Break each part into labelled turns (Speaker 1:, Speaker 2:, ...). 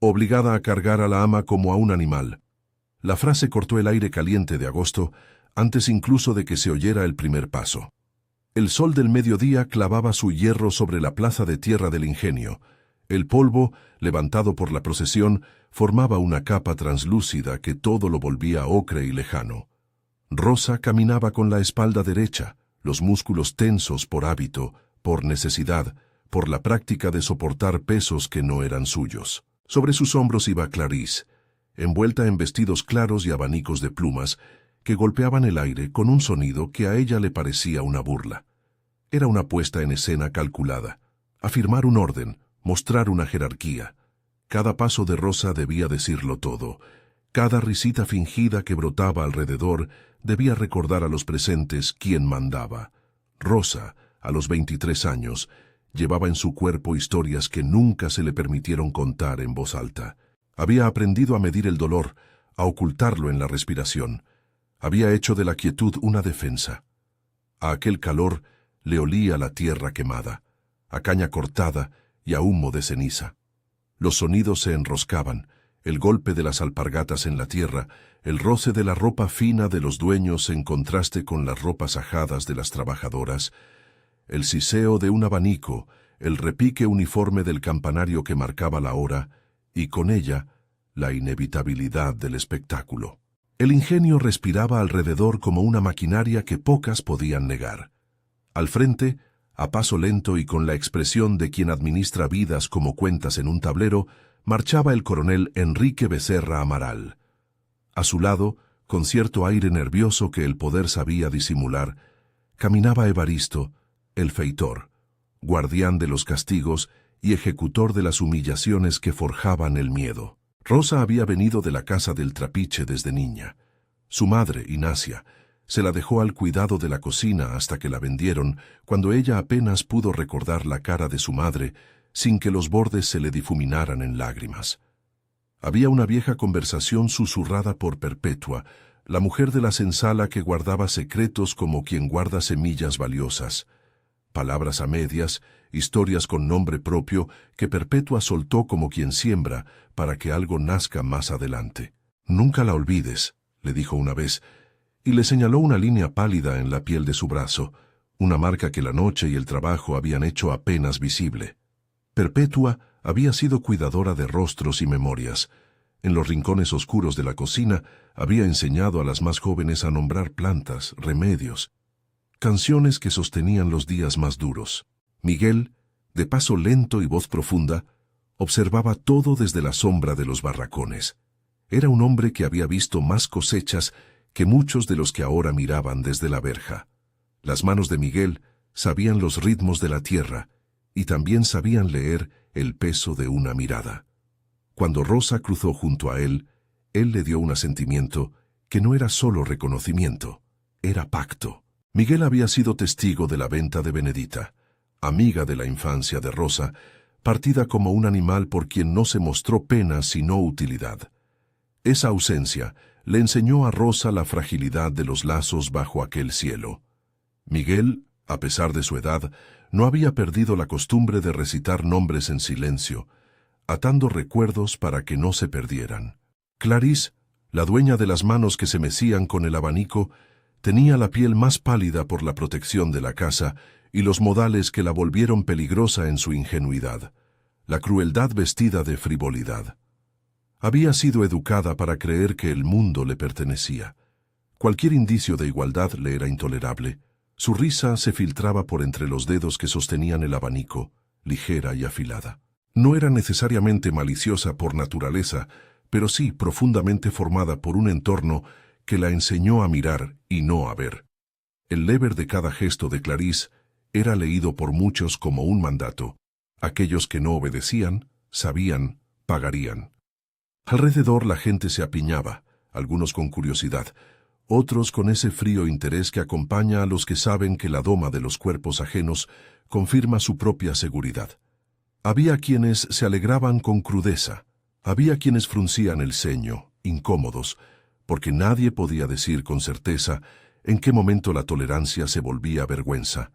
Speaker 1: obligada a cargar a la ama como a un animal. La frase cortó el aire caliente de agosto, antes incluso de que se oyera el primer paso. El sol del mediodía clavaba su hierro sobre la plaza de tierra del ingenio. El polvo, levantado por la procesión, formaba una capa translúcida que todo lo volvía ocre y lejano. Rosa caminaba con la espalda derecha, los músculos tensos por hábito, por necesidad, por la práctica de soportar pesos que no eran suyos. Sobre sus hombros iba Clarís, envuelta en vestidos claros y abanicos de plumas, que golpeaban el aire con un sonido que a ella le parecía una burla. Era una puesta en escena calculada, afirmar un orden, mostrar una jerarquía. Cada paso de Rosa debía decirlo todo. Cada risita fingida que brotaba alrededor debía recordar a los presentes quién mandaba. Rosa, a los 23 años, llevaba en su cuerpo historias que nunca se le permitieron contar en voz alta. Había aprendido a medir el dolor, a ocultarlo en la respiración. Había hecho de la quietud una defensa. A aquel calor le olía la tierra quemada, a caña cortada y a humo de ceniza. Los sonidos se enroscaban, el golpe de las alpargatas en la tierra, el roce de la ropa fina de los dueños en contraste con las ropas ajadas de las trabajadoras, el siseo de un abanico, el repique uniforme del campanario que marcaba la hora, y con ella, la inevitabilidad del espectáculo. El ingenio respiraba alrededor como una maquinaria que pocas podían negar. Al frente, a paso lento y con la expresión de quien administra vidas como cuentas en un tablero, marchaba el coronel Enrique Becerra Amaral. A su lado, con cierto aire nervioso que el poder sabía disimular, caminaba Evaristo, el feitor, guardián de los castigos y ejecutor de las humillaciones que forjaban el miedo. Rosa había venido de la casa del Trapiche desde niña. Su madre, Inacia, se la dejó al cuidado de la cocina hasta que la vendieron, cuando ella apenas pudo recordar la cara de su madre, sin que los bordes se le difuminaran en lágrimas. Había una vieja conversación susurrada por Perpetua, la mujer de la senzala que guardaba secretos como quien guarda semillas valiosas. Palabras a medias, historias con nombre propio que Perpetua soltó como quien siembra para que algo nazca más adelante. «Nunca la olvides», le dijo una vez, y le señaló una línea pálida en la piel de su brazo, una marca que la noche y el trabajo habían hecho apenas visible. Perpetua había sido cuidadora de rostros y memorias. En los rincones oscuros de la cocina había enseñado a las más jóvenes a nombrar plantas, remedios, canciones que sostenían los días más duros. Miguel, de paso lento y voz profunda, observaba todo desde la sombra de los barracones. Era un hombre que había visto más cosechas que muchos de los que ahora miraban desde la verja. Las manos de Miguel sabían los ritmos de la tierra y también sabían leer el peso de una mirada. Cuando Rosa cruzó junto a él le dio un asentimiento que no era solo reconocimiento, era pacto. Miguel había sido testigo de la venta de Benedita, amiga de la infancia de Rosa, partida como un animal por quien no se mostró pena sino utilidad. Esa ausencia le enseñó a Rosa la fragilidad de los lazos bajo aquel cielo. Miguel, a pesar de su edad, no había perdido la costumbre de recitar nombres en silencio, atando recuerdos para que no se perdieran. Clarís, la dueña de las manos que se mecían con el abanico, tenía la piel más pálida por la protección de la casa y los modales que la volvieron peligrosa en su ingenuidad, la crueldad vestida de frivolidad. Había sido educada para creer que el mundo le pertenecía. Cualquier indicio de igualdad le era intolerable. Su risa se filtraba por entre los dedos que sostenían el abanico, ligera y afilada. No era necesariamente maliciosa por naturaleza, pero sí profundamente formada por un entorno que la enseñó a mirar y no a ver. El lever de cada gesto de Clarís era leído por muchos como un mandato. Aquellos que no obedecían, sabían, pagarían. Alrededor la gente se apiñaba, algunos con curiosidad, otros con ese frío interés que acompaña a los que saben que la doma de los cuerpos ajenos confirma su propia seguridad. Había quienes se alegraban con crudeza, había quienes fruncían el ceño, incómodos, porque nadie podía decir con certeza en qué momento la tolerancia se volvía vergüenza,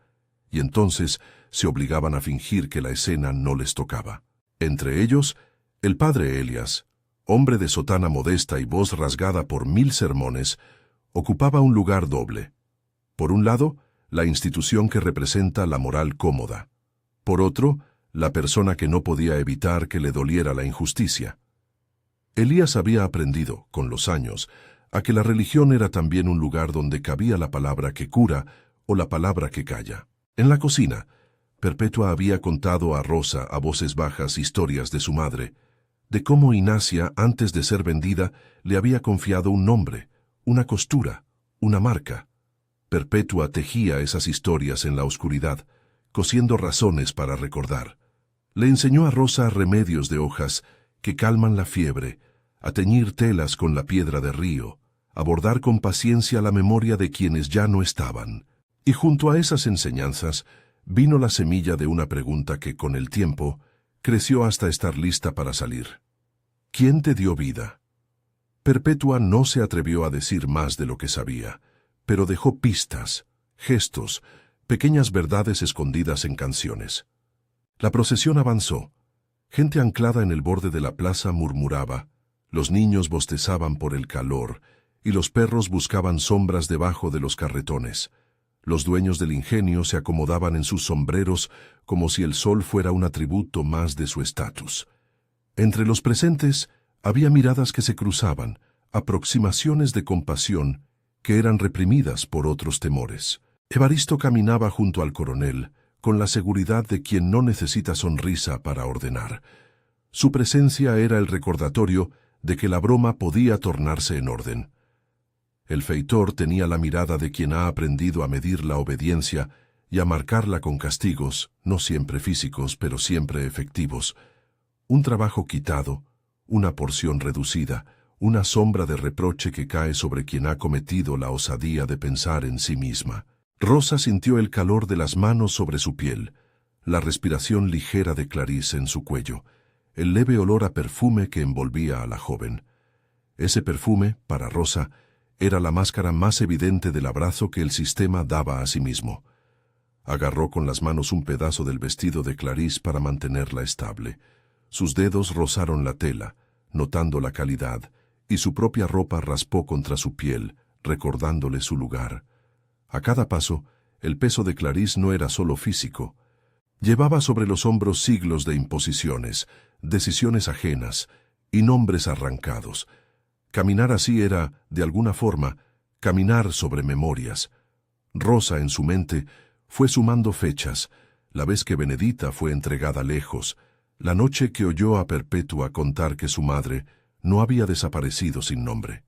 Speaker 1: y entonces se obligaban a fingir que la escena no les tocaba. Entre ellos, El padre Elias, hombre de sotana modesta y voz rasgada por 1000 sermones, ocupaba un lugar doble. Por un lado, la institución que representa la moral cómoda. Por otro, la persona que no podía evitar que le doliera la injusticia. Elías había aprendido, con los años, a que la religión era también un lugar donde cabía la palabra que cura o la palabra que calla. En la cocina, Perpetua había contado a Rosa a voces bajas historias de su madre, de cómo Inacia, antes de ser vendida, le había confiado un nombre, una costura, una marca. Perpetua tejía esas historias en la oscuridad, cosiendo razones para recordar. Le enseñó a Rosa remedios de hojas que calman la fiebre, a teñir telas con la piedra de río, a bordar con paciencia la memoria de quienes ya no estaban. Y junto a esas enseñanzas vino la semilla de una pregunta que, con el tiempo, creció hasta estar lista para salir. ¿Quién te dio vida? Perpetua no se atrevió a decir más de lo que sabía, pero dejó pistas, gestos, pequeñas verdades escondidas en canciones. La procesión avanzó. Gente anclada en el borde de la plaza murmuraba, los niños bostezaban por el calor, y los perros buscaban sombras debajo de los carretones. Los dueños del ingenio se acomodaban en sus sombreros como si el sol fuera un atributo más de su estatus. Entre los presentes había miradas que se cruzaban, aproximaciones de compasión que eran reprimidas por otros temores. Evaristo caminaba junto al coronel, con la seguridad de quien no necesita sonrisa para ordenar. Su presencia era el recordatorio de que la broma podía tornarse en orden. El feitor tenía la mirada de quien ha aprendido a medir la obediencia y a marcarla con castigos, no siempre físicos, pero siempre efectivos. Un trabajo quitado, una porción reducida, una sombra de reproche que cae sobre quien ha cometido la osadía de pensar en sí misma. Rosa sintió el calor de las manos sobre su piel, la respiración ligera de Clarice en su cuello, el leve olor a perfume que envolvía a la joven. Ese perfume, para Rosa, era la máscara más evidente del abrazo que el sistema daba a sí mismo. Agarró con las manos un pedazo del vestido de Clarice para mantenerla estable. Sus dedos rozaron la tela, notando la calidad, y su propia ropa raspó contra su piel, recordándole su lugar. A cada paso, el peso de Clarice no era solo físico. Llevaba sobre los hombros siglos de imposiciones, decisiones ajenas y nombres arrancados. Caminar así era, de alguna forma, caminar sobre memorias. Rosa, en su mente, fue sumando fechas, la vez que Benedita fue entregada lejos, la noche que oyó a Perpetua contar que su madre no había desaparecido sin nombre.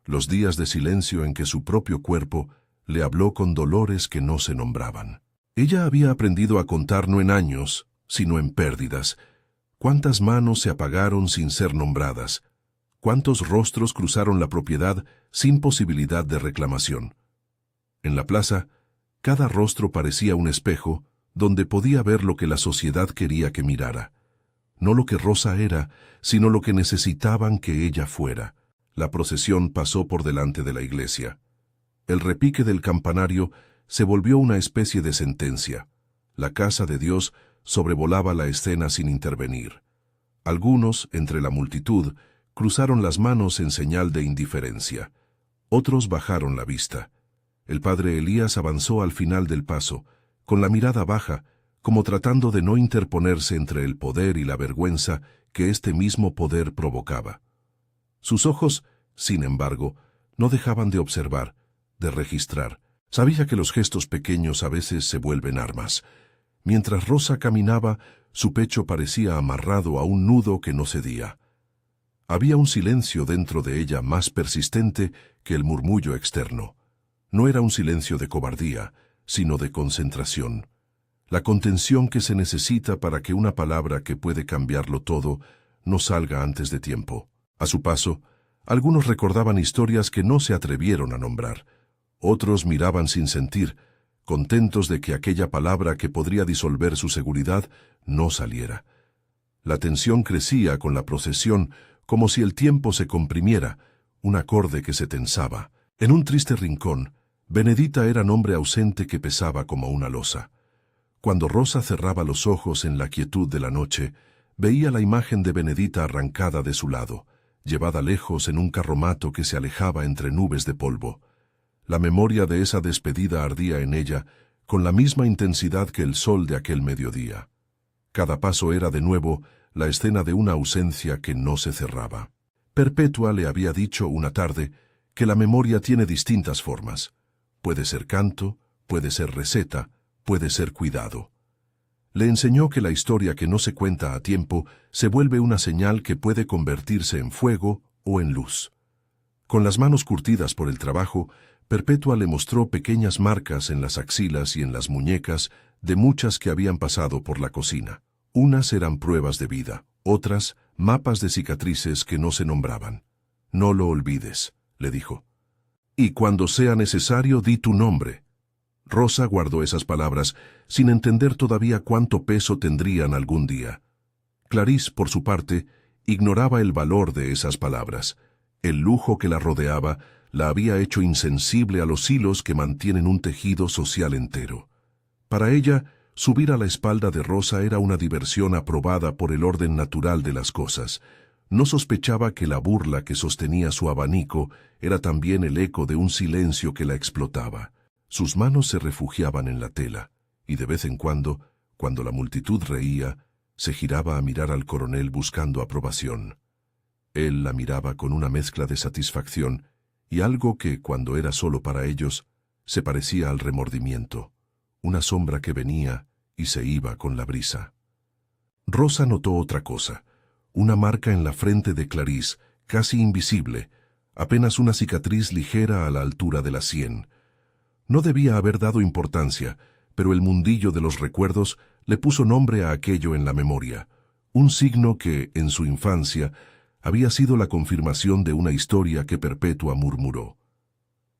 Speaker 1: Los días de silencio en que su propio cuerpo le habló con dolores que no se nombraban. Ella había aprendido a contar no en años, sino en pérdidas. ¿Cuántas manos se apagaron sin ser nombradas? ¿Cuántos rostros cruzaron la propiedad sin posibilidad de reclamación? En la plaza, cada rostro parecía un espejo donde podía ver lo que la sociedad quería que mirara. No lo que Rosa era, sino lo que necesitaban que ella fuera. La procesión pasó por delante de la iglesia. El repique del campanario se volvió una especie de sentencia. La casa de Dios sobrevolaba la escena sin intervenir. Algunos, entre la multitud, cruzaron las manos en señal de indiferencia. Otros bajaron la vista. El padre Elías avanzó al final del paso, con la mirada baja, como tratando de no interponerse entre el poder y la vergüenza que este mismo poder provocaba. Sus ojos, sin embargo, no dejaban de observar, de registrar. Sabía que los gestos pequeños a veces se vuelven armas. Mientras Rosa caminaba, su pecho parecía amarrado a un nudo que no cedía. Había un silencio dentro de ella más persistente que el murmullo externo. No era un silencio de cobardía, sino de concentración. La contención que se necesita para que una palabra que puede cambiarlo todo no salga antes de tiempo. A su paso, algunos recordaban historias que no se atrevieron a nombrar. Otros miraban sin sentir, contentos de que aquella palabra que podría disolver su seguridad no saliera. La tensión crecía con la procesión, como si el tiempo se comprimiera, un acorde que se tensaba. En un triste rincón, Benedita era nombre ausente que pesaba como una losa. Cuando Rosa cerraba los ojos en la quietud de la noche, Veía la imagen de Benedita arrancada de su lado, llevada lejos en un carromato que se alejaba entre nubes de polvo. La memoria de esa despedida ardía en ella con la misma intensidad que el sol de aquel mediodía. Cada paso era de nuevo la escena de una ausencia que no se cerraba. Perpetua le había dicho una tarde que la memoria tiene distintas formas. Puede ser canto, puede ser receta, puede ser cuidado. Le enseñó que la historia que no se cuenta a tiempo se vuelve una señal que puede convertirse en fuego o en luz. Con las manos curtidas por el trabajo, Perpetua le mostró pequeñas marcas en las axilas y en las muñecas de muchas que habían pasado por la cocina. Unas eran pruebas de vida, otras mapas de cicatrices que no se nombraban. «No lo olvides», le dijo. «Y cuando sea necesario, di tu nombre». Rosa guardó esas palabras sin entender todavía cuánto peso tendrían algún día. Clarisse, por su parte, ignoraba el valor de esas palabras. El lujo que la rodeaba la había hecho insensible a los hilos que mantienen un tejido social entero. Para ella, subir a la espalda de Rosa era una diversión aprobada por el orden natural de las cosas. No sospechaba que la burla que sostenía su abanico era también el eco de un silencio que la explotaba. Sus manos se refugiaban en la tela, y de vez en cuando la multitud reía, se giraba a mirar al coronel buscando aprobación. Él la miraba con una mezcla de satisfacción y algo que, cuando era solo para ellos, se parecía al remordimiento, una sombra que venía y se iba con la brisa. Rosa notó otra cosa, una marca en la frente de Clarisse, casi invisible, apenas una cicatriz ligera a la altura de la sien. No debía haber dado importancia, pero el mundillo de los recuerdos le puso nombre a aquello en la memoria, un signo que, en su infancia, había sido la confirmación de una historia que Perpetua murmuró.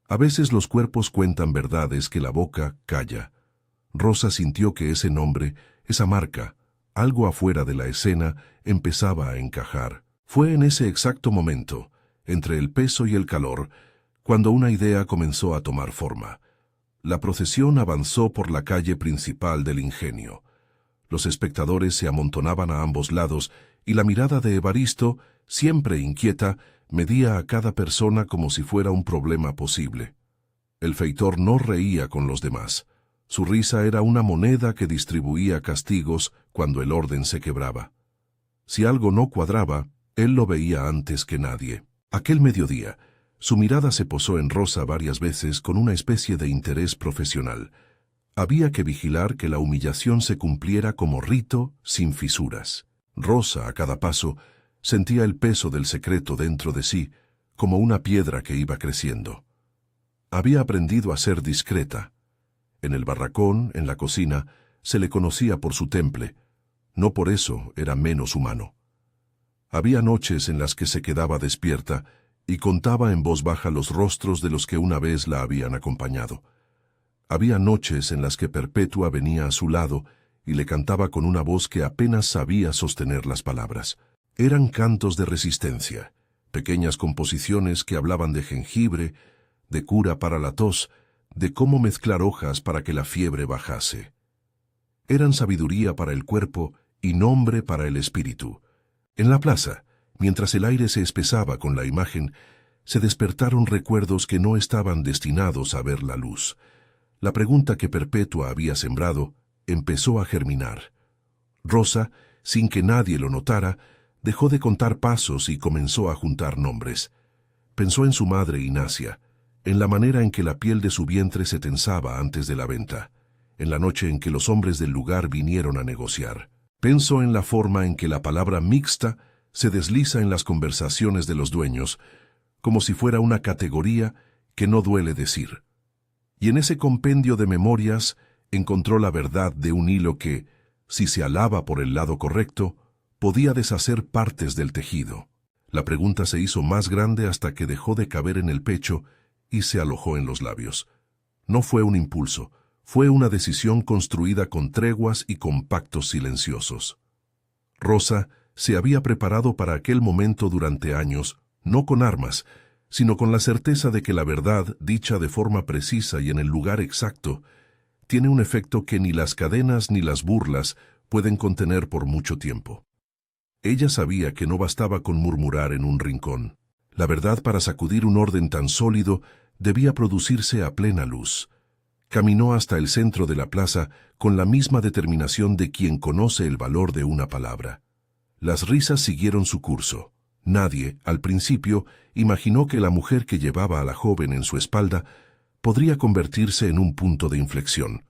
Speaker 1: A veces los cuerpos cuentan verdades que la boca calla. Rosa sintió que ese nombre, esa marca, algo afuera de la escena, empezaba a encajar. Fue en ese exacto momento, entre el peso y el calor, cuando una idea comenzó a tomar forma. La procesión avanzó por la calle principal del Ingenio. Los espectadores se amontonaban a ambos lados y la mirada de Evaristo, siempre inquieta, medía a cada persona como si fuera un problema posible. El feitor no reía con los demás. Su risa era una moneda que distribuía castigos cuando el orden se quebraba. Si algo no cuadraba, él lo veía antes que nadie. Aquel mediodía, su mirada se posó en Rosa varias veces con una especie de interés profesional. Había que vigilar que la humillación se cumpliera como rito, sin fisuras. Rosa, a cada paso, sentía el peso del secreto dentro de sí, como una piedra que iba creciendo. Había aprendido a ser discreta. En el barracón, en la cocina, se le conocía por su temple. No por eso era menos humano. Había noches en las que se quedaba despierta y contaba en voz baja los rostros de los que una vez la habían acompañado. Había noches en las que Perpetua venía a su lado y le cantaba con una voz que apenas sabía sostener las palabras. Eran cantos de resistencia, pequeñas composiciones que hablaban de jengibre, de cura para la tos, de cómo mezclar hojas para que la fiebre bajase. Eran sabiduría para el cuerpo y nombre para el espíritu. En la plaza, mientras el aire se espesaba con la imagen, se despertaron recuerdos que no estaban destinados a ver la luz. La pregunta que Perpetua había sembrado empezó a germinar. Rosa, sin que nadie lo notara, dejó de contar pasos y comenzó a juntar nombres. Pensó en su madre Inacia, en la manera en que la piel de su vientre se tensaba antes de la venta, en la noche en que los hombres del lugar vinieron a negociar. Pensó en la forma en que la palabra mixta se desliza en las conversaciones de los dueños, como si fuera una categoría que no duele decir. Y en ese compendio de memorias encontró la verdad de un hilo que, si se alaba por el lado correcto, podía deshacer partes del tejido. La pregunta se hizo más grande hasta que dejó de caber en el pecho y se alojó en los labios. No fue un impulso, fue una decisión construida con treguas y con pactos silenciosos. Rosa se había preparado para aquel momento durante años, no con armas, sino con la certeza de que la verdad, dicha de forma precisa y en el lugar exacto, tiene un efecto que ni las cadenas ni las burlas pueden contener por mucho tiempo. Ella sabía que no bastaba con murmurar en un rincón. La verdad, para sacudir un orden tan sólido, debía producirse a plena luz. Caminó hasta el centro de la plaza con la misma determinación de quien conoce el valor de una palabra. Las risas siguieron su curso. Nadie, al principio, imaginó que la mujer que llevaba a la joven en su espalda podría convertirse en un punto de inflexión.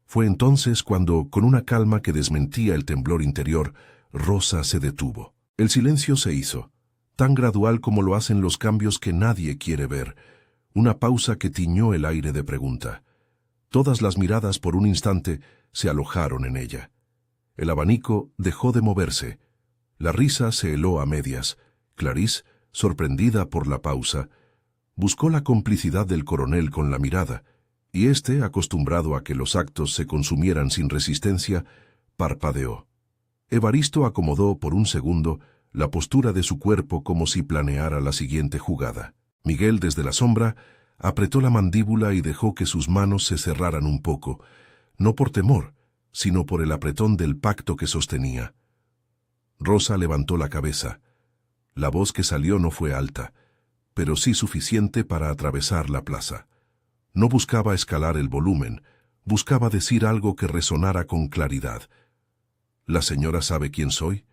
Speaker 1: Fue entonces cuando, con una calma que desmentía el temblor interior, Rosa se detuvo. El silencio se hizo, tan gradual como lo hacen los cambios que nadie quiere ver, una pausa que tiñó el aire de pregunta. Todas las miradas por un instante se alojaron en ella. El abanico dejó de moverse. La risa se heló a medias. Clarisse, sorprendida por la pausa, buscó la complicidad del coronel con la mirada, y éste, acostumbrado a que los actos se consumieran sin resistencia, parpadeó. Evaristo acomodó por un segundo la postura de su cuerpo como si planeara la siguiente jugada. Miguel, desde la sombra, apretó la mandíbula y dejó que sus manos se cerraran un poco, no por temor, sino por el apretón del pacto que sostenía. Rosa levantó la cabeza. La voz que salió no fue alta, pero sí suficiente para atravesar la plaza. No buscaba escalar el volumen, buscaba decir algo que resonara con claridad. «¿La señora sabe quién soy?»,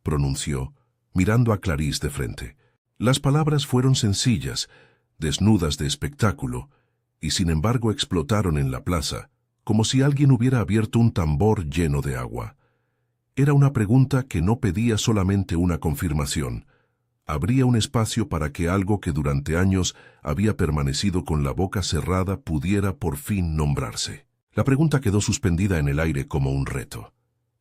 Speaker 1: pronunció, mirando a Clarisse de frente. Las palabras fueron sencillas, desnudas de espectáculo, y sin embargo explotaron en la plaza, como si alguien hubiera abierto un tambor lleno de agua. Era una pregunta que no pedía solamente una confirmación. Abría un espacio para que algo que durante años había permanecido con la boca cerrada pudiera por fin nombrarse. La pregunta quedó suspendida en el aire como un reto.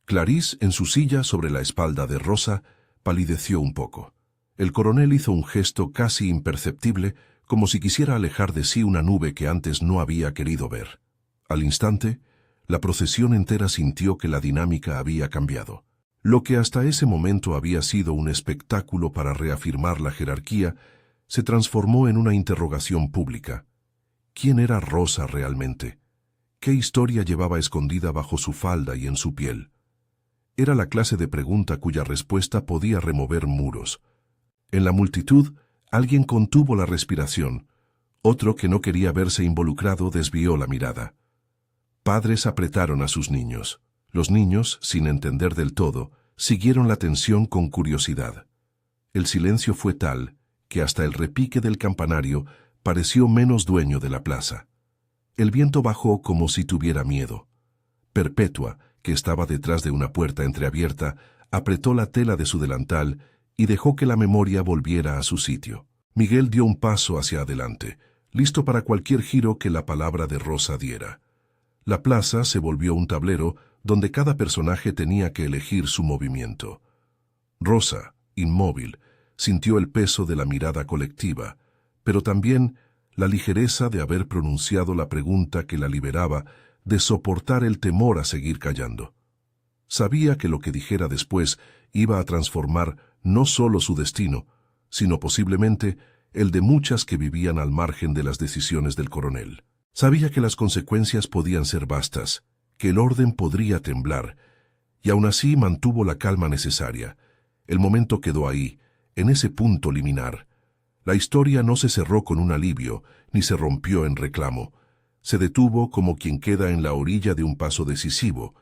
Speaker 1: Clarisse, en su silla sobre la espalda de Rosa, palideció un poco. El coronel hizo un gesto casi imperceptible, como si quisiera alejar de sí una nube que antes no había querido ver. Al instante, la procesión entera sintió que la dinámica había cambiado. Lo que hasta ese momento había sido un espectáculo para reafirmar la jerarquía, se transformó en una interrogación pública. ¿Quién era Rosa realmente? ¿Qué historia llevaba escondida bajo su falda y en su piel? Era la clase de pregunta cuya respuesta podía remover muros. En la multitud, alguien contuvo la respiración. Otro, que no quería verse involucrado, desvió la mirada. Padres apretaron a sus niños. Los niños, sin entender del todo, siguieron la tensión con curiosidad. El silencio fue tal que hasta el repique del campanario pareció menos dueño de la plaza. El viento bajó como si tuviera miedo. Perpetua, que estaba detrás de una puerta entreabierta, apretó la tela de su delantal y dejó que la memoria volviera a su sitio. Miguel dio un paso hacia adelante, listo para cualquier giro que la palabra de Rosa diera. La plaza se volvió un tablero donde cada personaje tenía que elegir su movimiento. Rosa, inmóvil, sintió el peso de la mirada colectiva, pero también la ligereza de haber pronunciado la pregunta que la liberaba de soportar el temor a seguir callando. Sabía que lo que dijera después iba a transformar no solo su destino, sino posiblemente el de muchas que vivían al margen de las decisiones del coronel. Sabía que las consecuencias podían ser vastas, que el orden podría temblar, y aún así mantuvo la calma necesaria. El momento quedó ahí, en ese punto liminar. La historia no se cerró con un alivio, ni se rompió en reclamo. Se detuvo como quien queda en la orilla de un paso decisivo.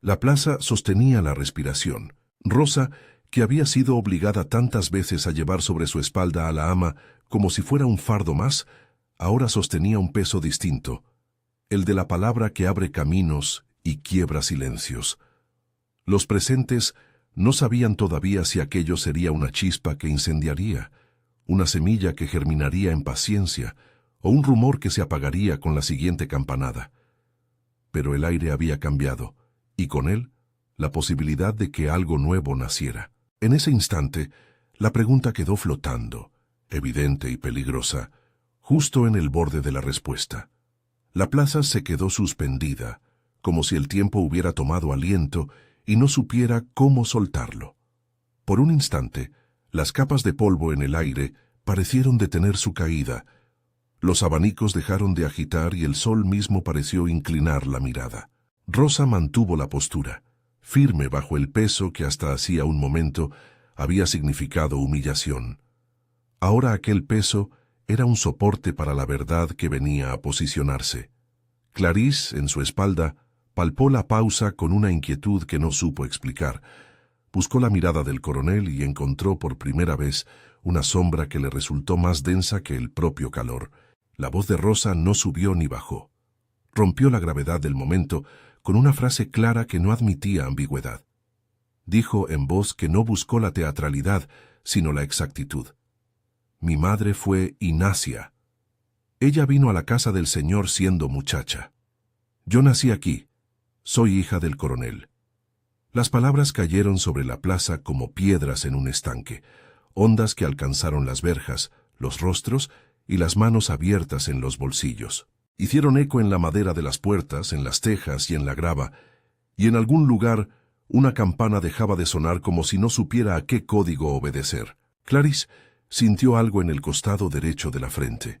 Speaker 1: La plaza sostenía la respiración. Rosa, que había sido obligada tantas veces a llevar sobre su espalda a la ama como si fuera un fardo más, ahora sostenía un peso distinto, el de la palabra que abre caminos y quiebra silencios. Los presentes no sabían todavía si aquello sería una chispa que incendiaría, una semilla que germinaría en paciencia, o un rumor que se apagaría con la siguiente campanada. Pero el aire había cambiado, y con él, la posibilidad de que algo nuevo naciera. En ese instante, la pregunta quedó flotando, evidente y peligrosa, justo en el borde de la respuesta. La plaza se quedó suspendida, como si el tiempo hubiera tomado aliento y no supiera cómo soltarlo. Por un instante, las capas de polvo en el aire parecieron detener su caída. Los abanicos dejaron de agitar y el sol mismo pareció inclinar la mirada. Rosa mantuvo la postura, firme bajo el peso que hasta hacía un momento había significado humillación. Ahora aquel peso era un soporte para la verdad que venía a posicionarse. Clarice, en su espalda, palpó la pausa con una inquietud que no supo explicar. Buscó la mirada del coronel y encontró por primera vez una sombra que le resultó más densa que el propio calor. La voz de Rosa no subió ni bajó. Rompió la gravedad del momento con una frase clara que no admitía ambigüedad. Dijo en voz que no buscó la teatralidad, sino la exactitud. Mi madre fue Inacia. Ella vino a la casa del señor siendo muchacha. Yo nací aquí. Soy hija del coronel. Las palabras cayeron sobre la plaza como piedras en un estanque, ondas que alcanzaron las verjas, los rostros y las manos abiertas en los bolsillos. Hicieron eco en la madera de las puertas, en las tejas y en la grava, y en algún lugar una campana dejaba de sonar como si no supiera a qué código obedecer. Clarice sintió algo en el costado derecho de la frente,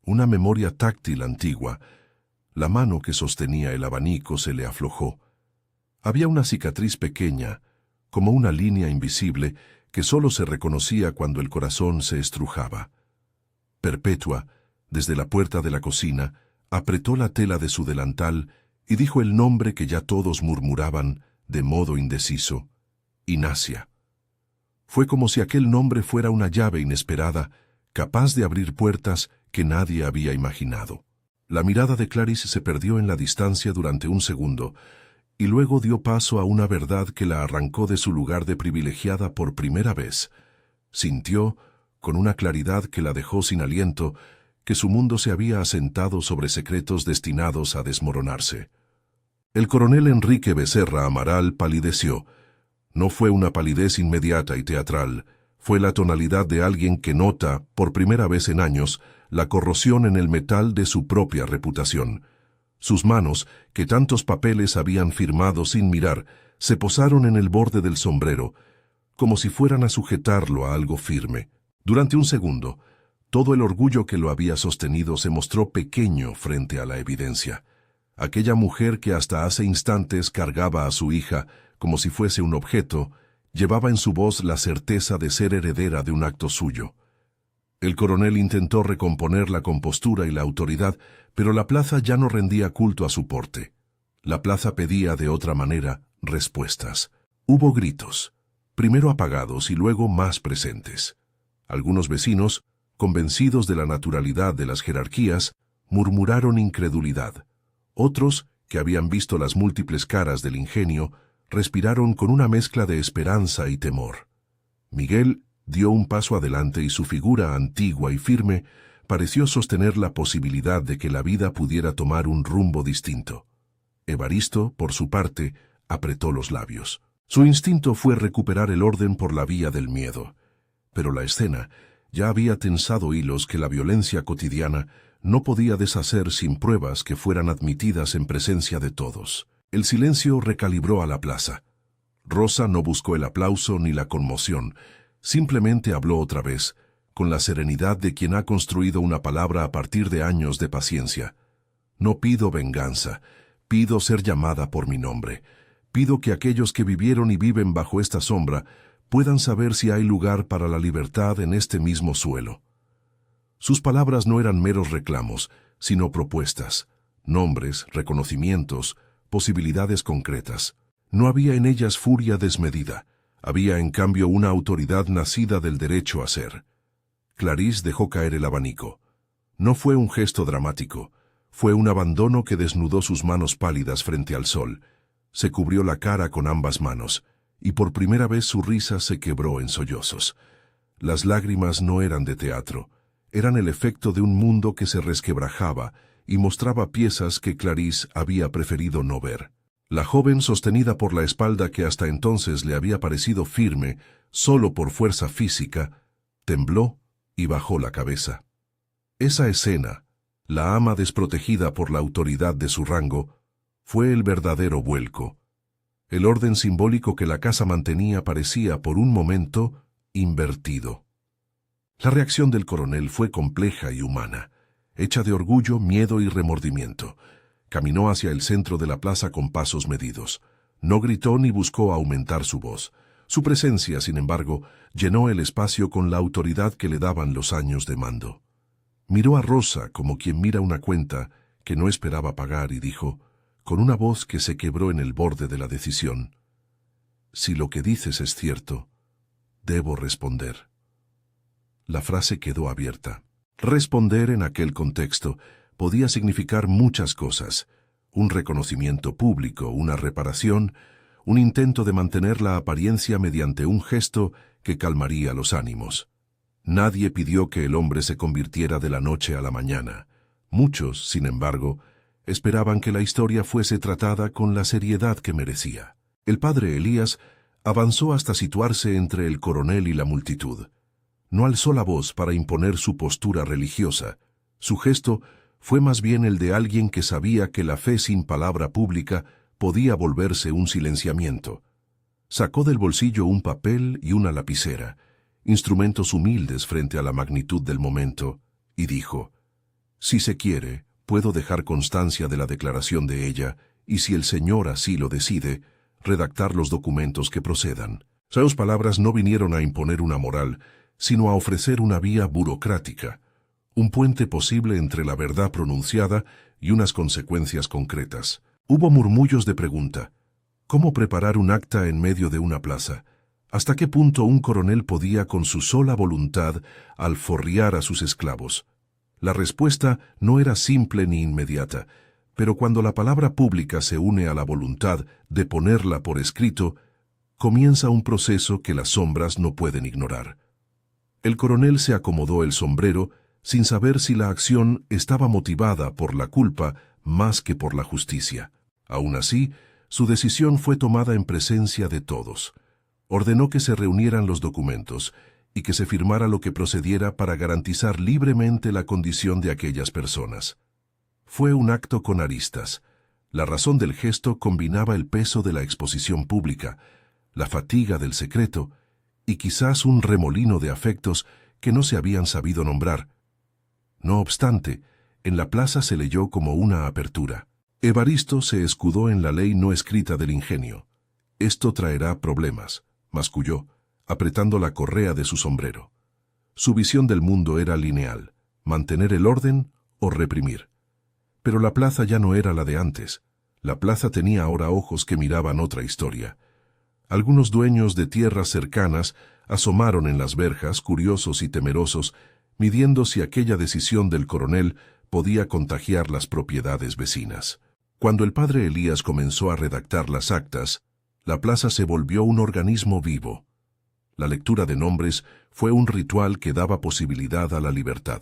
Speaker 1: una memoria táctil antigua. La mano que sostenía el abanico se le aflojó. Había una cicatriz pequeña, como una línea invisible, que solo se reconocía cuando el corazón se estrujaba. Perpetua, desde la puerta de la cocina, apretó la tela de su delantal y dijo el nombre que ya todos murmuraban, de modo indeciso: Inacia. Fue como si aquel nombre fuera una llave inesperada, capaz de abrir puertas que nadie había imaginado. La mirada de Clarice se perdió en la distancia durante un segundo, y luego dio paso a una verdad que la arrancó de su lugar de privilegiada por primera vez. Sintió, con una claridad que la dejó sin aliento, que su mundo se había asentado sobre secretos destinados a desmoronarse. El coronel Enrique Becerra Amaral palideció. No fue una palidez inmediata y teatral, fue la tonalidad de alguien que nota, por primera vez en años, la corrosión en el metal de su propia reputación. Sus manos, que tantos papeles habían firmado sin mirar, se posaron en el borde del sombrero, como si fueran a sujetarlo a algo firme. Durante un segundo, todo el orgullo que lo había sostenido se mostró pequeño frente a la evidencia. Aquella mujer que hasta hace instantes cargaba a su hija como si fuese un objeto, llevaba en su voz la certeza de ser heredera de un acto suyo. El coronel intentó recomponer la compostura y la autoridad, pero la plaza ya no rendía culto a su porte. La plaza pedía de otra manera respuestas. Hubo gritos, primero apagados y luego más presentes. Algunos vecinos, convencidos de la naturalidad de las jerarquías, murmuraron incredulidad. Otros, que habían visto las múltiples caras del ingenio, respiraron con una mezcla de esperanza y temor. Miguel dio un paso adelante y su figura antigua y firme pareció sostener la posibilidad de que la vida pudiera tomar un rumbo distinto. Evaristo, por su parte, apretó los labios. Su instinto fue recuperar el orden por la vía del miedo. Pero la escena ya había tensado hilos que la violencia cotidiana no podía deshacer sin pruebas que fueran admitidas en presencia de todos. El silencio recalibró a la plaza. Rosa no buscó el aplauso ni la conmoción, simplemente habló otra vez, con la serenidad de quien ha construido una palabra a partir de años de paciencia. No pido venganza, pido ser llamada por mi nombre. Pido que aquellos que vivieron y viven bajo esta sombra puedan saber si hay lugar para la libertad en este mismo suelo. Sus palabras no eran meros reclamos, sino propuestas, nombres, reconocimientos, posibilidades concretas. No había en ellas furia desmedida, había en cambio una autoridad nacida del derecho a ser. Clarice dejó caer el abanico. No fue un gesto dramático, fue un abandono que desnudó sus manos pálidas frente al sol. Se cubrió la cara con ambas manos, y por primera vez su risa se quebró en sollozos. Las lágrimas no eran de teatro, eran el efecto de un mundo que se resquebrajaba y mostraba piezas que Clarice había preferido no ver. La joven, sostenida por la espalda que hasta entonces le había parecido firme, solo por fuerza física, tembló y bajó la cabeza. Esa escena, la ama desprotegida por la autoridad de su rango, fue el verdadero vuelco. El orden simbólico que la casa mantenía parecía, por un momento, invertido. La reacción del coronel fue compleja y humana, hecha de orgullo, miedo y remordimiento. Caminó hacia el centro de la plaza con pasos medidos. No gritó ni buscó aumentar su voz. Su presencia, sin embargo, llenó el espacio con la autoridad que le daban los años de mando. Miró a Rosa como quien mira una cuenta que no esperaba pagar y dijo, con una voz que se quebró en el borde de la decisión: «Si lo que dices es cierto, debo responder». La frase quedó abierta. Responder en aquel contexto podía significar muchas cosas: un reconocimiento público, una reparación, un intento de mantener la apariencia mediante un gesto que calmaría los ánimos. Nadie pidió que el hombre se convirtiera de la noche a la mañana. Muchos, sin embargo, esperaban que la historia fuese tratada con la seriedad que merecía. El padre Elías avanzó hasta situarse entre el coronel y la multitud. No alzó la voz para imponer su postura religiosa. Su gesto fue más bien el de alguien que sabía que la fe sin palabra pública podía volverse un silenciamiento. Sacó del bolsillo un papel y una lapicera, instrumentos humildes frente a la magnitud del momento, y dijo: «Si se quiere, puedo dejar constancia de la declaración de ella, y si el Señor así lo decide, redactar los documentos que procedan». Sus palabras no vinieron a imponer una moral, sino a ofrecer una vía burocrática, un puente posible entre la verdad pronunciada y unas consecuencias concretas. Hubo murmullos de pregunta. ¿Cómo preparar un acta en medio de una plaza? ¿Hasta qué punto un coronel podía con su sola voluntad alforriar a sus esclavos? La respuesta no era simple ni inmediata, pero cuando la palabra pública se une a la voluntad de ponerla por escrito, comienza un proceso que las sombras no pueden ignorar. El coronel se acomodó el sombrero sin saber si la acción estaba motivada por la culpa más que por la justicia. Aún así, su decisión fue tomada en presencia de todos. Ordenó que se reunieran los documentos y que se firmara lo que procediera para garantizar libremente la condición de aquellas personas. Fue un acto con aristas. La razón del gesto combinaba el peso de la exposición pública, la fatiga del secreto y quizás un remolino de afectos que no se habían sabido nombrar. No obstante, en la plaza se leyó como una apertura. Evaristo se escudó en la ley no escrita del ingenio. «Esto traerá problemas», masculló, apretando la correa de su sombrero. Su visión del mundo era lineal: mantener el orden o reprimir. Pero la plaza ya no era la de antes. La plaza tenía ahora ojos que miraban otra historia. Algunos dueños de tierras cercanas asomaron en las verjas, curiosos y temerosos, midiendo si aquella decisión del coronel podía contagiar las propiedades vecinas. Cuando el padre Elías comenzó a redactar las actas, la plaza se volvió un organismo vivo. La lectura de nombres fue un ritual que daba posibilidad a la libertad.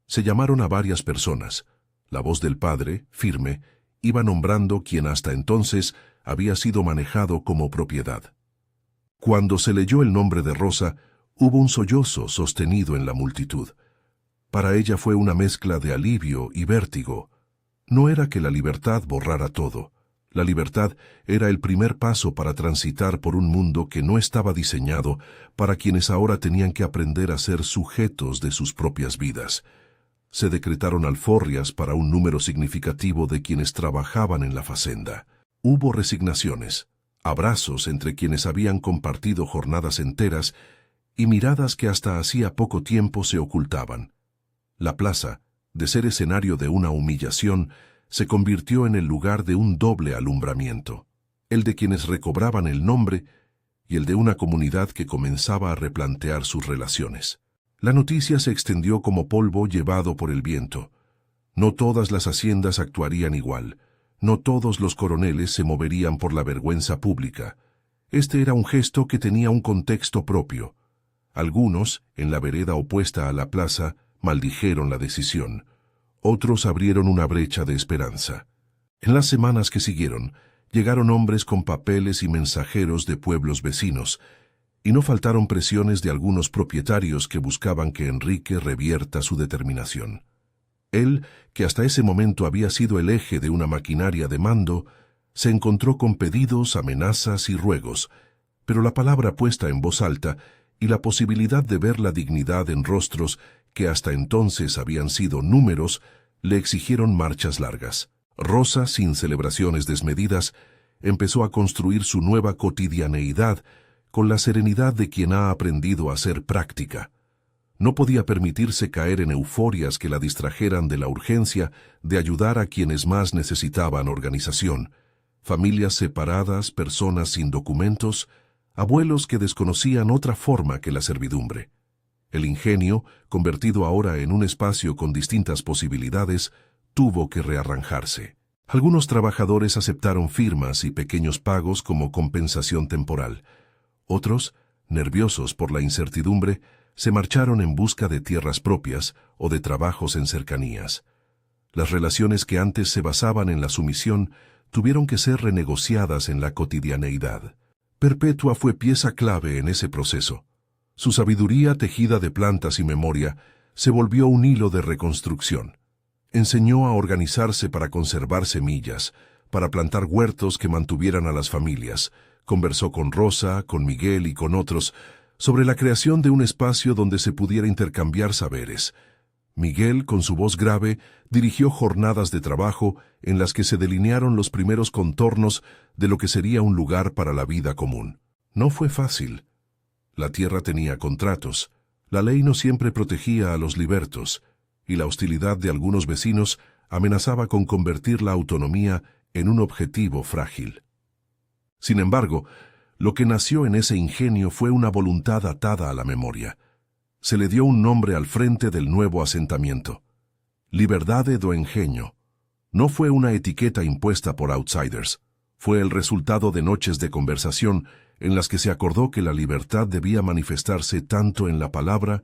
Speaker 1: Se llamaron a varias personas. La voz del padre, firme, iba nombrando quien hasta entonces había sido manejado como propiedad. Cuando se leyó el nombre de Rosa, hubo un sollozo sostenido en la multitud. Para ella fue una mezcla de alivio y vértigo. No era que la libertad borrara todo. La libertad era el primer paso para transitar por un mundo que no estaba diseñado para quienes ahora tenían que aprender a ser sujetos de sus propias vidas. Se decretaron alforrias para un número significativo de quienes trabajaban en la facenda. Hubo resignaciones, abrazos entre quienes habían compartido jornadas enteras y miradas que hasta hacía poco tiempo se ocultaban. La plaza, de ser escenario de una humillación, se convirtió en el lugar de un doble alumbramiento, el de quienes recobraban el nombre y el de una comunidad que comenzaba a replantear sus relaciones. La noticia se extendió como polvo llevado por el viento. No todas las haciendas actuarían igual, no todos los coroneles se moverían por la vergüenza pública. Este era un gesto que tenía un contexto propio. Algunos, en la vereda opuesta a la plaza, maldijeron la decisión. Otros abrieron una brecha de esperanza. En las semanas que siguieron, llegaron hombres con papeles y mensajeros de pueblos vecinos, y no faltaron presiones de algunos propietarios que buscaban que Enrique revierta su determinación. Él, que hasta ese momento había sido el eje de una maquinaria de mando, se encontró con pedidos, amenazas y ruegos, pero la palabra puesta en voz alta y la posibilidad de ver la dignidad en rostros que hasta entonces habían sido números, le exigieron marchas largas. Rosa, sin celebraciones desmedidas, empezó a construir su nueva cotidianeidad con la serenidad de quien ha aprendido a ser práctica. No podía permitirse caer en euforias que la distrajeran de la urgencia de ayudar a quienes más necesitaban organización: familias separadas, personas sin documentos, abuelos que desconocían otra forma que la servidumbre. El ingenio, convertido ahora en un espacio con distintas posibilidades, tuvo que rearranjarse. Algunos trabajadores aceptaron firmas y pequeños pagos como compensación temporal. Otros, nerviosos por la incertidumbre, se marcharon en busca de tierras propias o de trabajos en cercanías. Las relaciones que antes se basaban en la sumisión tuvieron que ser renegociadas en la cotidianeidad. Perpetua fue pieza clave en ese proceso. Su sabiduría tejida de plantas y memoria se volvió un hilo de reconstrucción. Enseñó a organizarse para conservar semillas, para plantar huertos que mantuvieran a las familias. Conversó con Rosa, con Miguel y con otros sobre la creación de un espacio donde se pudiera intercambiar saberes. Miguel, con su voz grave, dirigió jornadas de trabajo en las que se delinearon los primeros contornos de lo que sería un lugar para la vida común. No fue fácil. La tierra tenía contratos, la ley no siempre protegía a los libertos, y la hostilidad de algunos vecinos amenazaba con convertir la autonomía en un objetivo frágil. Sin embargo, lo que nació en ese ingenio fue una voluntad atada a la memoria. Se le dio un nombre al frente del nuevo asentamiento: Liberdade do Engenho. No fue una etiqueta impuesta por outsiders, fue el resultado de noches de conversación en las que se acordó que la libertad debía manifestarse tanto en la palabra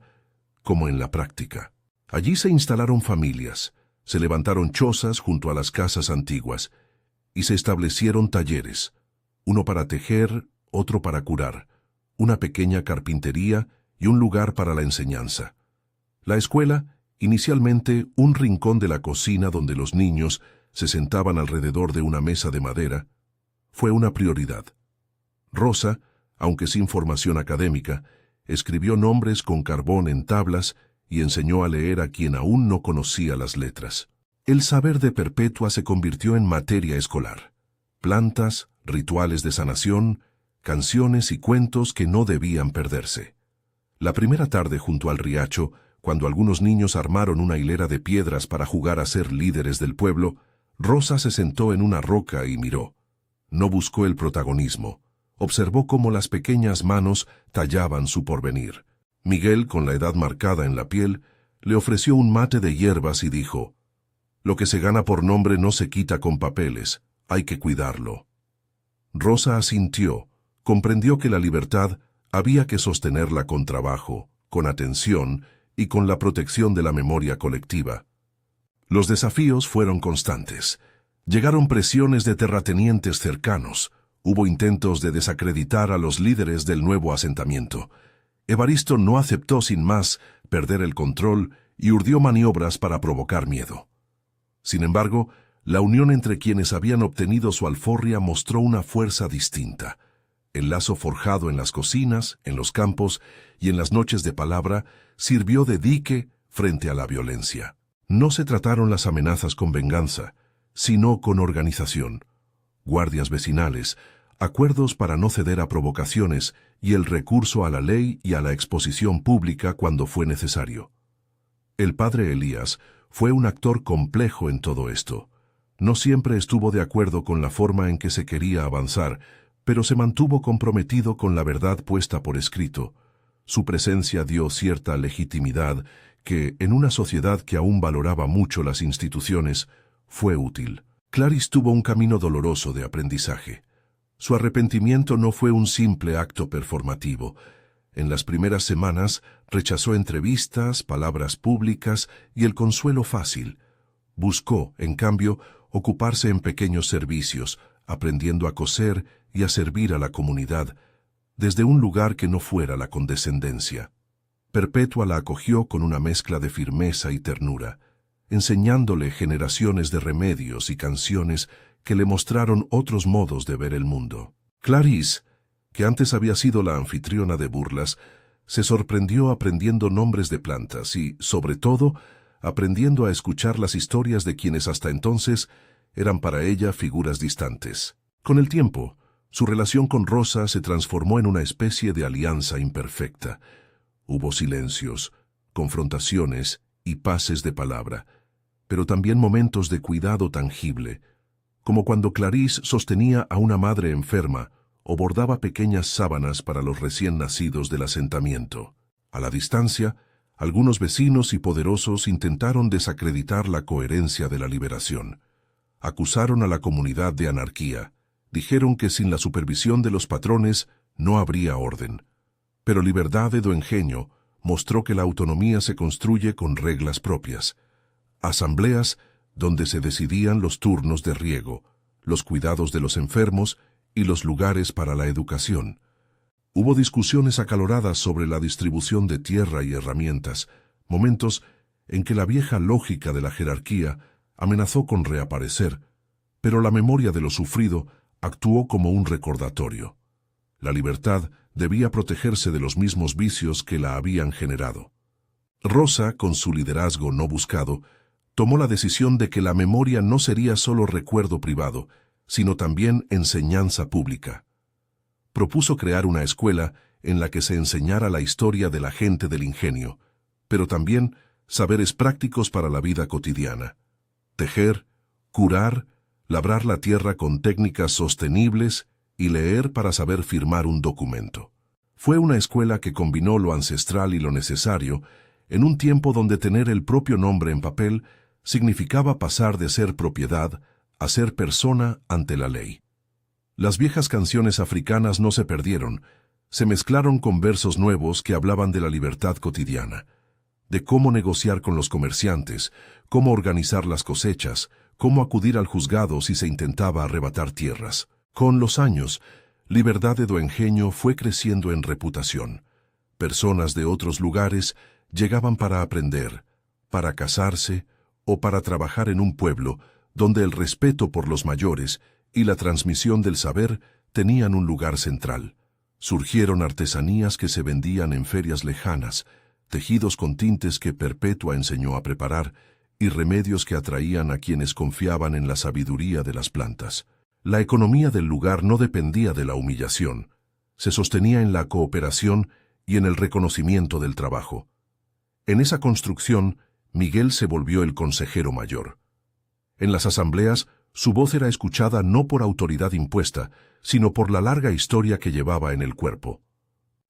Speaker 1: como en la práctica. Allí se instalaron familias, se levantaron chozas junto a las casas antiguas y se establecieron talleres, uno para tejer, otro para curar, una pequeña carpintería y un lugar para la enseñanza. La escuela, inicialmente un rincón de la cocina donde los niños se sentaban alrededor de una mesa de madera, fue una prioridad. Rosa, aunque sin formación académica, escribió nombres con carbón en tablas y enseñó a leer a quien aún no conocía las letras. El saber de Perpetua se convirtió en materia escolar. Plantas, rituales de sanación, canciones y cuentos que no debían perderse. La primera tarde junto al riacho, cuando algunos niños armaron una hilera de piedras para jugar a ser líderes del pueblo, Rosa se sentó en una roca y miró. No buscó el protagonismo. Observó cómo las pequeñas manos tallaban su porvenir. Miguel, con la edad marcada en la piel, le ofreció un mate de hierbas y dijo: «Lo que se gana por nombre no se quita con papeles, hay que cuidarlo». Rosa asintió, comprendió que la libertad había que sostenerla con trabajo, con atención y con la protección de la memoria colectiva. Los desafíos fueron constantes. Llegaron presiones de terratenientes cercanos. Hubo intentos de desacreditar a los líderes del nuevo asentamiento. Evaristo no aceptó sin más perder el control y urdió maniobras para provocar miedo. Sin embargo, la unión entre quienes habían obtenido su alforria mostró una fuerza distinta. El lazo forjado en las cocinas, en los campos y en las noches de palabra sirvió de dique frente a la violencia. No se trataron las amenazas con venganza, sino con organización. Guardias vecinales, acuerdos para no ceder a provocaciones y el recurso a la ley y a la exposición pública cuando fue necesario. El padre Elías fue un actor complejo en todo esto. No siempre estuvo de acuerdo con la forma en que se quería avanzar, pero se mantuvo comprometido con la verdad puesta por escrito. Su presencia dio cierta legitimidad que, en una sociedad que aún valoraba mucho las instituciones, fue útil. Clarice tuvo un camino doloroso de aprendizaje. Su arrepentimiento no fue un simple acto performativo. En las primeras semanas rechazó entrevistas, palabras públicas y el consuelo fácil. Buscó, en cambio, ocuparse en pequeños servicios, aprendiendo a coser y a servir a la comunidad, desde un lugar que no fuera la condescendencia. Perpetua la acogió con una mezcla de firmeza y ternura, enseñándole generaciones de remedios y canciones que le mostraron otros modos de ver el mundo. Clarice, que antes había sido la anfitriona de burlas, se sorprendió aprendiendo nombres de plantas y, sobre todo, aprendiendo a escuchar las historias de quienes hasta entonces eran para ella figuras distantes. Con el tiempo, su relación con Rosa se transformó en una especie de alianza imperfecta. Hubo silencios, confrontaciones y pases de palabra, pero también momentos de cuidado tangible, como cuando Clarice sostenía a una madre enferma o bordaba pequeñas sábanas para los recién nacidos del asentamiento. A la distancia, algunos vecinos y poderosos intentaron desacreditar la coherencia de la liberación. Acusaron a la comunidad de anarquía. Dijeron que sin la supervisión de los patrones no habría orden. Pero Liberdade do Engenho mostró que la autonomía se construye con reglas propias. Asambleas donde se decidían los turnos de riego, los cuidados de los enfermos y los lugares para la educación. Hubo discusiones acaloradas sobre la distribución de tierra y herramientas, momentos en que la vieja lógica de la jerarquía amenazó con reaparecer, pero la memoria de lo sufrido actuó como un recordatorio. La libertad debía protegerse de los mismos vicios que la habían generado. Rosa, con su liderazgo no buscado, tomó la decisión de que la memoria no sería solo recuerdo privado, sino también enseñanza pública. Propuso crear una escuela en la que se enseñara la historia de la gente del ingenio, pero también saberes prácticos para la vida cotidiana. Tejer, curar, labrar la tierra con técnicas sostenibles y leer para saber firmar un documento. Fue una escuela que combinó lo ancestral y lo necesario en un tiempo donde tener el propio nombre en papel significaba pasar de ser propiedad a ser persona ante la ley. Las viejas canciones africanas no se perdieron, se mezclaron con versos nuevos que hablaban de la libertad cotidiana, de cómo negociar con los comerciantes, cómo organizar las cosechas, cómo acudir al juzgado si se intentaba arrebatar tierras. Con los años, Liberdade do Engenho fue creciendo en reputación. Personas de otros lugares llegaban para aprender, para casarse o para trabajar en un pueblo donde el respeto por los mayores y la transmisión del saber tenían un lugar central. Surgieron artesanías que se vendían en ferias lejanas, tejidos con tintes que Perpetua enseñó a preparar y remedios que atraían a quienes confiaban en la sabiduría de las plantas. La economía del lugar no dependía de la humillación, se sostenía en la cooperación y en el reconocimiento del trabajo. En esa construcción, Miguel se volvió el consejero mayor. En las asambleas, su voz era escuchada no por autoridad impuesta, sino por la larga historia que llevaba en el cuerpo.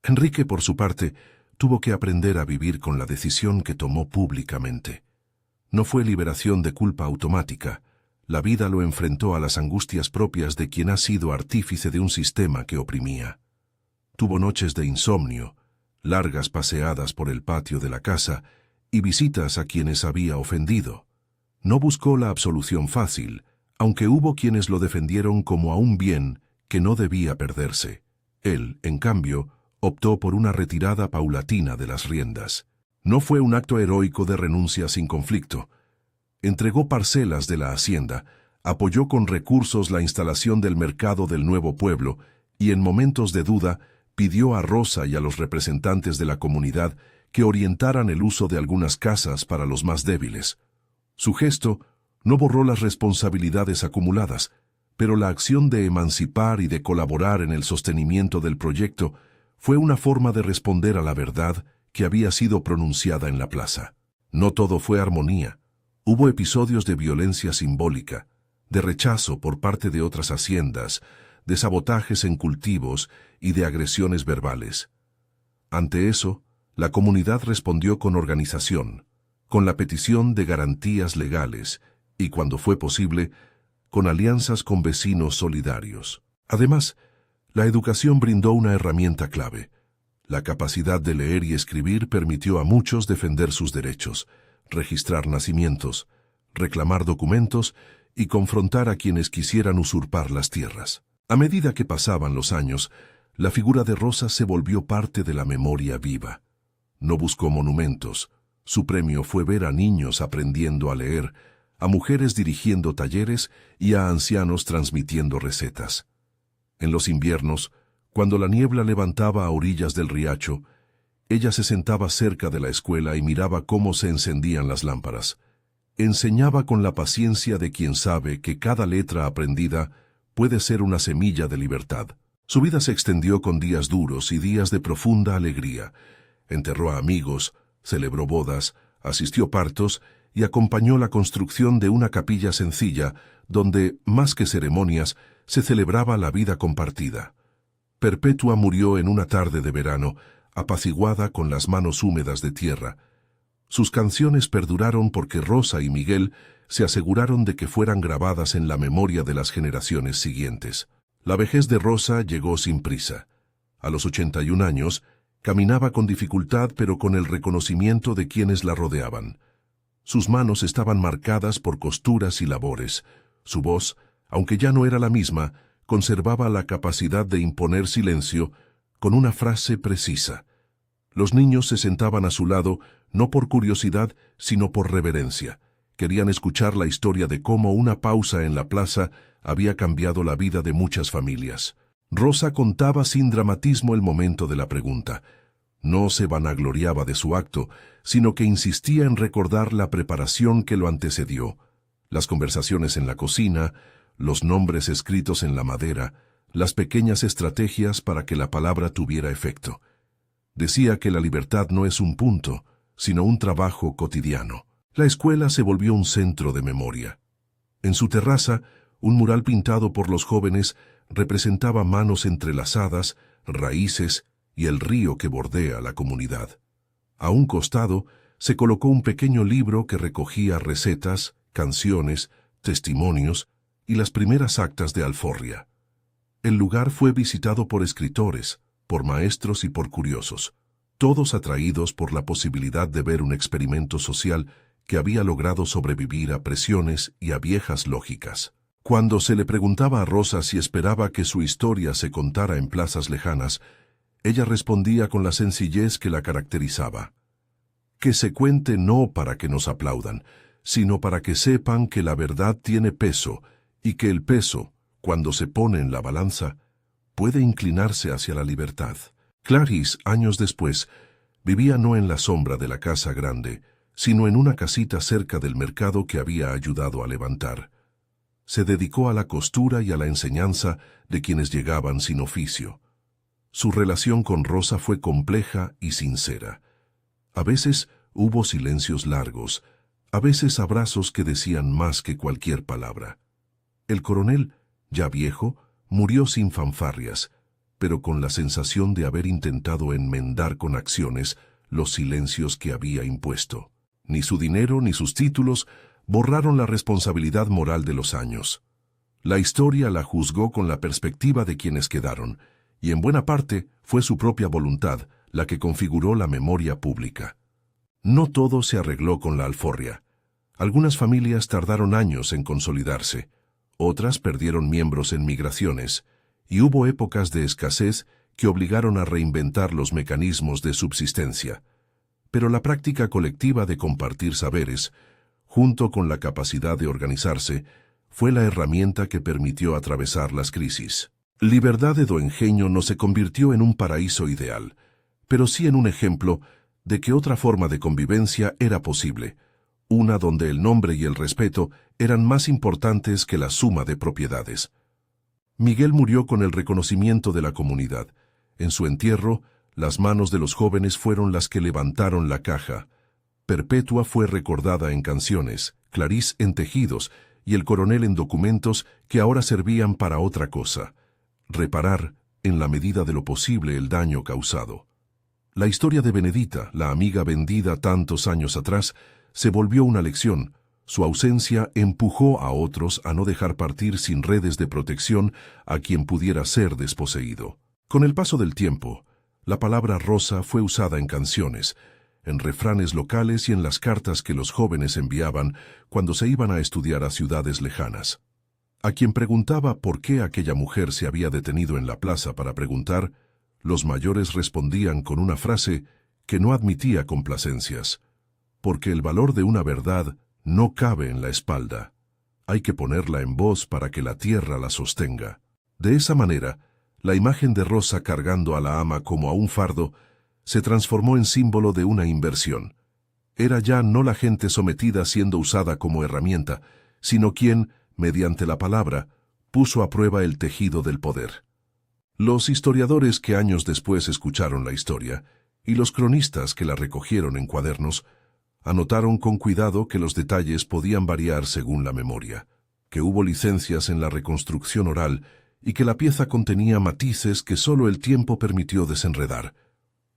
Speaker 1: Enrique, por su parte, tuvo que aprender a vivir con la decisión que tomó públicamente. No fue liberación de culpa automática. La vida lo enfrentó a las angustias propias de quien ha sido artífice de un sistema que oprimía. Tuvo noches de insomnio, largas paseadas por el patio de la casa y visitas a quienes había ofendido. No buscó la absolución fácil, aunque hubo quienes lo defendieron como a un bien que no debía perderse. Él, en cambio, optó por una retirada paulatina de las riendas. No fue un acto heroico de renuncia sin conflicto. Entregó parcelas de la hacienda, apoyó con recursos la instalación del mercado del nuevo pueblo y en momentos de duda pidió a Rosa y a los representantes de la comunidad que orientaran el uso de algunas casas para los más débiles. Su gesto no borró las responsabilidades acumuladas, pero la acción de emancipar y de colaborar en el sostenimiento del proyecto fue una forma de responder a la verdad que había sido pronunciada en la plaza. No todo fue armonía. Hubo episodios de violencia simbólica, de rechazo por parte de otras haciendas, de sabotajes en cultivos y de agresiones verbales. Ante eso, la comunidad respondió con organización, con la petición de garantías legales y, cuando fue posible, con alianzas con vecinos solidarios. Además, la educación brindó una herramienta clave. La capacidad de leer y escribir permitió a muchos defender sus derechos, registrar nacimientos, reclamar documentos y confrontar a quienes quisieran usurpar las tierras. A medida que pasaban los años, la figura de Rosa se volvió parte de la memoria viva. No buscó monumentos. Su premio fue ver a niños aprendiendo a leer, a mujeres dirigiendo talleres y a ancianos transmitiendo recetas. En los inviernos, cuando la niebla levantaba a orillas del riacho, ella se sentaba cerca de la escuela y miraba cómo se encendían las lámparas. Enseñaba con la paciencia de quien sabe que cada letra aprendida puede ser una semilla de libertad. Su vida se extendió con días duros y días de profunda alegría. Enterró a amigos, celebró bodas, asistió partos y acompañó la construcción de una capilla sencilla donde, más que ceremonias, se celebraba la vida compartida. Perpetua murió en una tarde de verano, apaciguada con las manos húmedas de tierra. Sus canciones perduraron porque Rosa y Miguel se aseguraron de que fueran grabadas en la memoria de las generaciones siguientes. La vejez de Rosa llegó sin prisa. A los 81 años, caminaba con dificultad pero con el reconocimiento de quienes la rodeaban. Sus manos estaban marcadas por costuras y labores. Su voz, aunque ya no era la misma, conservaba la capacidad de imponer silencio con una frase precisa. Los niños se sentaban a su lado no por curiosidad, sino por reverencia. Querían escuchar la historia de cómo una pausa en la plaza había cambiado la vida de muchas familias. Rosa contaba sin dramatismo el momento de la pregunta. No se vanagloriaba de su acto, sino que insistía en recordar la preparación que lo antecedió. Las conversaciones en la cocina, los nombres escritos en la madera, las pequeñas estrategias para que la palabra tuviera efecto. Decía que la libertad no es un punto, sino un trabajo cotidiano. La escuela se volvió un centro de memoria. En su terraza, un mural pintado por los jóvenes representaba manos entrelazadas, raíces y el río que bordea la comunidad. A un costado se colocó un pequeño libro que recogía recetas, canciones, testimonios y las primeras actas de Alforria. El lugar fue visitado por escritores, por maestros y por curiosos, todos atraídos por la posibilidad de ver un experimento social que había logrado sobrevivir a presiones y a viejas lógicas. Cuando se le preguntaba a Rosa si esperaba que su historia se contara en plazas lejanas, ella respondía con la sencillez que la caracterizaba. Que se cuente no para que nos aplaudan, sino para que sepan que la verdad tiene peso y que el peso, cuando se pone en la balanza, puede inclinarse hacia la libertad. Clarice, años después, vivía no en la sombra de la casa grande, sino en una casita cerca del mercado que había ayudado a levantar. Se dedicó a la costura y a la enseñanza de quienes llegaban sin oficio. Su relación con Rosa fue compleja y sincera. A veces hubo silencios largos, a veces abrazos que decían más que cualquier palabra. El coronel, ya viejo, murió sin fanfarrias, pero con la sensación de haber intentado enmendar con acciones los silencios que había impuesto. Ni su dinero ni sus títulos borraron la responsabilidad moral de los años. La historia la juzgó con la perspectiva de quienes quedaron, y en buena parte fue su propia voluntad la que configuró la memoria pública. No todo se arregló con la Alforria. Algunas familias tardaron años en consolidarse, otras perdieron miembros en migraciones, y hubo épocas de escasez que obligaron a reinventar los mecanismos de subsistencia. Pero la práctica colectiva de compartir saberes, junto con la capacidad de organizarse, fue la herramienta que permitió atravesar las crisis. Liberdade do Engenho no se convirtió en un paraíso ideal, pero sí en un ejemplo de que otra forma de convivencia era posible, una donde el nombre y el respeto eran más importantes que la suma de propiedades. Miguel murió con el reconocimiento de la comunidad. En su entierro, las manos de los jóvenes fueron las que levantaron la caja. Perpetua fue recordada en canciones, Clarice en tejidos y el coronel en documentos que ahora servían para otra cosa: reparar, en la medida de lo posible, el daño causado. La historia de Benedita, la amiga vendida tantos años atrás, se volvió una lección. Su ausencia empujó a otros a no dejar partir sin redes de protección a quien pudiera ser desposeído. Con el paso del tiempo, la palabra Rosa fue usada en canciones, en refranes locales y en las cartas que los jóvenes enviaban cuando se iban a estudiar a ciudades lejanas. A quien preguntaba por qué aquella mujer se había detenido en la plaza para preguntar, los mayores respondían con una frase que no admitía complacencias: porque el valor de una verdad no cabe en la espalda. Hay que ponerla en voz para que la tierra la sostenga. De esa manera, la imagen de Rosa cargando a la ama como a un fardo se transformó en símbolo de una inversión. Era ya no la gente sometida siendo usada como herramienta, sino quien, mediante la palabra, puso a prueba el tejido del poder. Los historiadores que años después escucharon la historia, y los cronistas que la recogieron en cuadernos, anotaron con cuidado que los detalles podían variar según la memoria, que hubo licencias en la reconstrucción oral y que la pieza contenía matices que solo el tiempo permitió desenredar.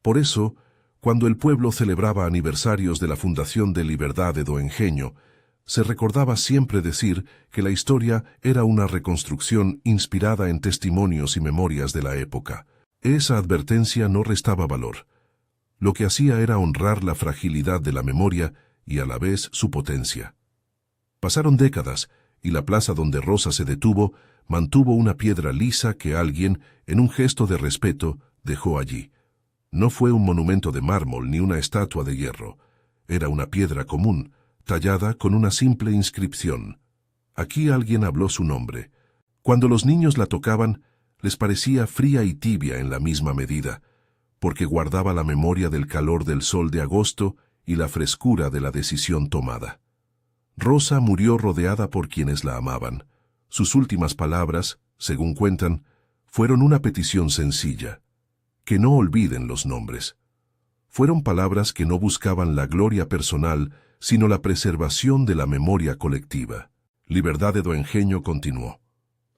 Speaker 1: Por eso, cuando el pueblo celebraba aniversarios de la fundación de Liberdade do Engenho, se recordaba siempre decir que la historia era una reconstrucción inspirada en testimonios y memorias de la época. Esa advertencia no restaba valor. Lo que hacía era honrar la fragilidad de la memoria y a la vez su potencia. Pasaron décadas y la plaza donde Rosa se detuvo mantuvo una piedra lisa que alguien, en un gesto de respeto, dejó allí. No fue un monumento de mármol ni una estatua de hierro. Era una piedra común, tallada con una simple inscripción. Aquí alguien habló su nombre. Cuando los niños la tocaban, les parecía fría y tibia en la misma medida, porque guardaba la memoria del calor del sol de agosto y la frescura de la decisión tomada. Rosa murió rodeada por quienes la amaban. Sus últimas palabras, según cuentan, fueron una petición sencilla: que no olviden los nombres. Fueron palabras que no buscaban la gloria personal, sino la preservación de la memoria colectiva. Liberdade do Engenho continuó.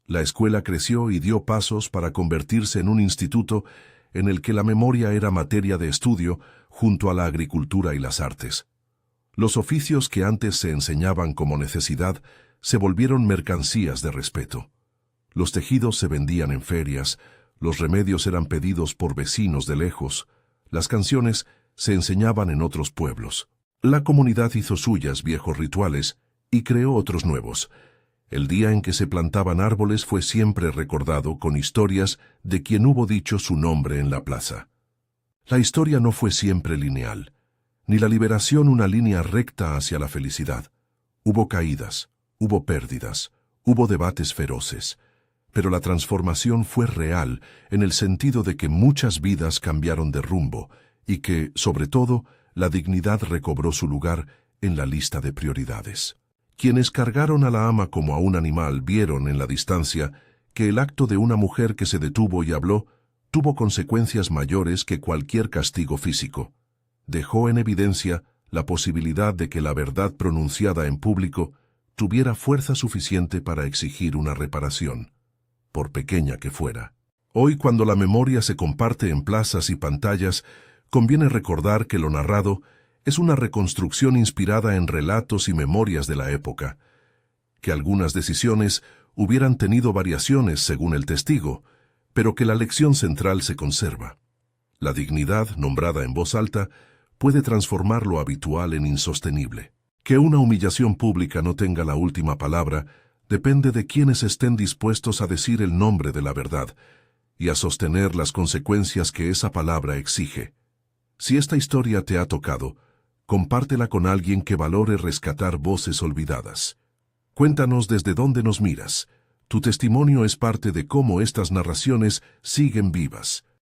Speaker 1: La escuela creció y dio pasos para convertirse en un instituto en el que la memoria era materia de estudio junto a la agricultura y las artes. Los oficios que antes se enseñaban como necesidad se volvieron mercancías de respeto. Los tejidos se vendían en ferias, los remedios eran pedidos por vecinos de lejos, las canciones se enseñaban en otros pueblos. La comunidad hizo suyas viejos rituales y creó otros nuevos. El día en que se plantaban árboles fue siempre recordado con historias de quien hubo dicho su nombre en la plaza. La historia no fue siempre lineal, ni la liberación una línea recta hacia la felicidad. Hubo caídas, hubo pérdidas, hubo debates feroces, pero la transformación fue real en el sentido de que muchas vidas cambiaron de rumbo y que, sobre todo, la dignidad recobró su lugar en la lista de prioridades. Quienes cargaron a la ama como a un animal vieron en la distancia que el acto de una mujer que se detuvo y habló tuvo consecuencias mayores que cualquier castigo físico. Dejó en evidencia la posibilidad de que la verdad pronunciada en público tuviera fuerza suficiente para exigir una reparación, por pequeña que fuera. Hoy, cuando la memoria se comparte en plazas y pantallas, conviene recordar que lo narrado es una reconstrucción inspirada en relatos y memorias de la época, que algunas decisiones hubieran tenido variaciones según el testigo, pero que la lección central se conserva. La dignidad, nombrada en voz alta, puede transformar lo habitual en insostenible. Que una humillación pública no tenga la última palabra depende de quienes estén dispuestos a decir el nombre de la verdad y a sostener las consecuencias que esa palabra exige. Si esta historia te ha tocado, compártela con alguien que valore rescatar voces olvidadas. Cuéntanos desde dónde nos miras. Tu testimonio es parte de cómo estas narraciones siguen vivas.